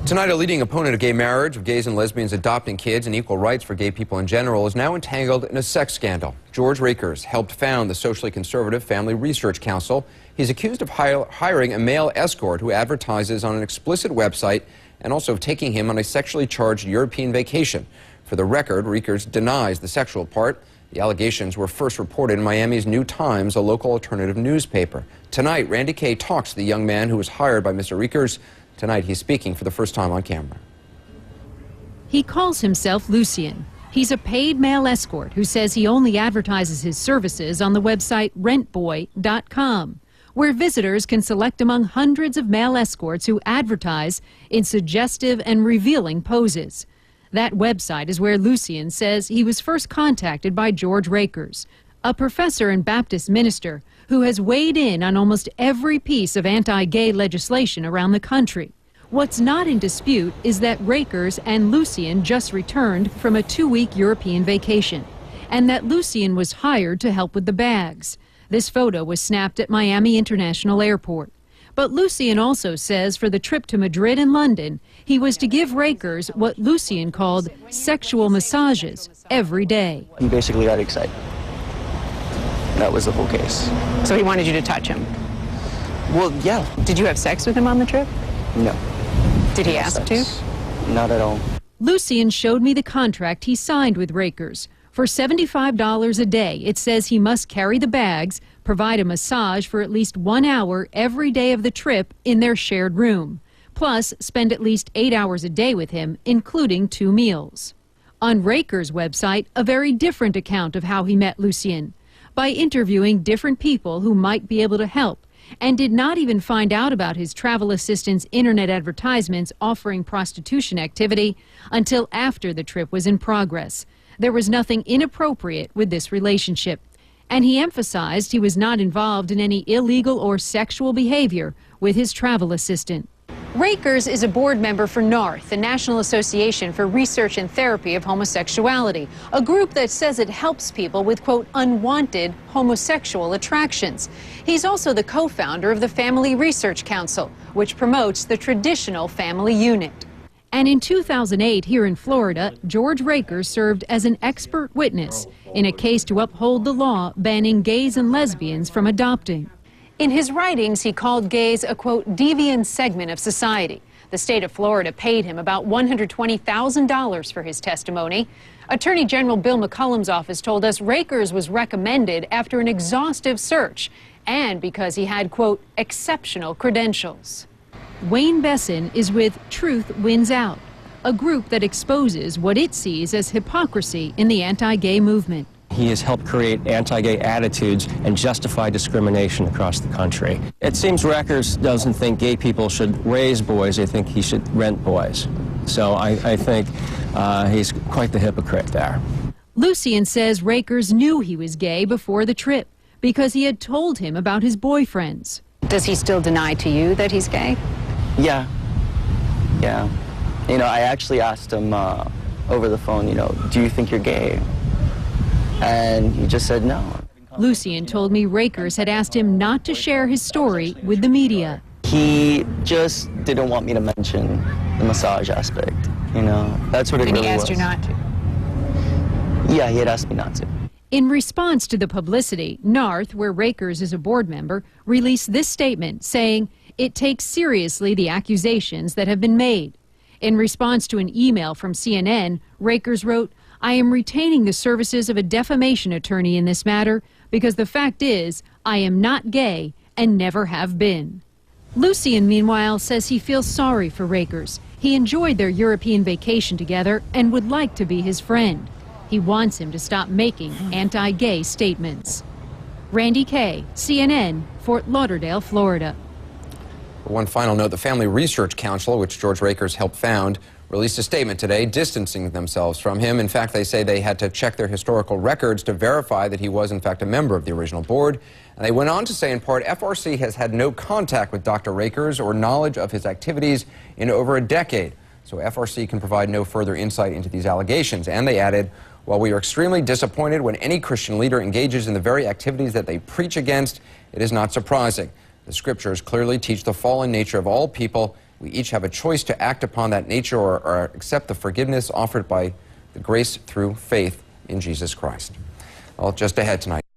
Tonight, a leading opponent of gay marriage, of gays and lesbians adopting kids and equal rights for gay people in general, is now entangled in a sex scandal. George Rekers helped found the socially conservative Family Research Council. He's accused of hiring a male escort who advertises on an explicit website and also of taking him on a sexually charged European vacation. For the record, Rekers denies the sexual part. The allegations were first reported in Miami's New Times, a local alternative newspaper. Tonight, Randy Kay talks to the young man who was hired by Mr. Rekers. Tonight, he's speaking for the first time on camera. He calls himself Lucien. He's a paid male escort who says he only advertises his services on the website RentBoy.com, where visitors can select among hundreds of male escorts who advertise in suggestive and revealing poses. That website is where Lucien says he was first contacted by George Rekers, a professor and Baptist minister who has weighed in on almost every piece of anti-gay legislation around the country. What's not in dispute is that Rekers and Lucien just returned from a 2-week European vacation, and that Lucien was hired to help with the bags. This photo was snapped at Miami International Airport. But Lucien also says for the trip to Madrid and London, he was to give Rekers what Lucien called sexual massages every day. He basically got excited. That was the whole case. So he wanted you to touch him? Well, yeah. Did you have sex with him on the trip? No. Did he ask to? Not at all. Lucien showed me the contract he signed with Rekers. For $75 a day, it says he must carry the bags, provide a massage for at least 1 hour every day of the trip in their shared room, plus spend at least 8 hours a day with him, including 2 meals. On Rekers' website, a very different account of how he met Lucien, by interviewing different people who might be able to help, and did not even find out about his travel assistant's internet advertisements offering prostitution activity until after the trip was in progress. There was nothing inappropriate with this relationship, and he emphasized he was not involved in any illegal or sexual behavior with his travel assistant. Rekers is a board member for NARTH, the National Association for Research and Therapy of Homosexuality, a group that says it helps people with, quote, unwanted homosexual attractions. He's also the co-founder of the Family Research Council, which promotes the traditional family unit. And in 2008, here in Florida, George Rekers served as an expert witness in a case to uphold the law banning gays and lesbians from adopting. In his writings, he called gays a, quote, deviant segment of society. The state of Florida paid him about $120,000 for his testimony. Attorney General Bill McCollum's office told us Rekers was recommended after an exhaustive search and because he had, quote, exceptional credentials. Wayne Besson is with Truth Wins Out, a group that exposes what it sees as hypocrisy in the anti-gay movement. He has helped create anti-gay attitudes and justify discrimination across the country. It seems Rekers doesn't think gay people should raise boys, they think he should rent boys. So I think he's quite the hypocrite there. Lucien says Rekers knew he was gay before the trip because he had told him about his boyfriends. Does he still deny to you that he's gay? Yeah. Yeah. You know, I actually asked him over the phone, you know, do you think you're gay? And he just said no. Lucien told me Rekers had asked him not to share his story with the media. He just didn't want me to mention the massage aspect, you know. That's what it really was. And he asked you not to? Yeah, he had asked me not to. In response to the publicity, NARTH, where Rekers is a board member, released this statement saying it takes seriously the accusations that have been made. In response to an email from CNN, Rekers wrote, I am retaining the services of a defamation attorney in this matter because the fact is I am not gay and never have been. Lucien, meanwhile, says he feels sorry for Rekers. He enjoyed their European vacation together and would like to be his friend. He wants him to stop making anti-gay statements. Randy Kay, CNN, Fort Lauderdale, Florida. One final note, the Family Research Council, which George Rekers helped found, released a statement today distancing themselves from him. In fact, they say they had to check their historical records to verify that he was, in fact, a member of the original board. And they went on to say, in part, FRC has had no contact with Dr. Rekers or knowledge of his activities in over a decade. So FRC can provide no further insight into these allegations. And they added, while we are extremely disappointed when any Christian leader engages in the very activities that they preach against, it is not surprising. The scriptures clearly teach the fallen nature of all people We each have a choice to act upon that nature or accept the forgiveness offered by the grace through faith in Jesus Christ. Well, just ahead tonight.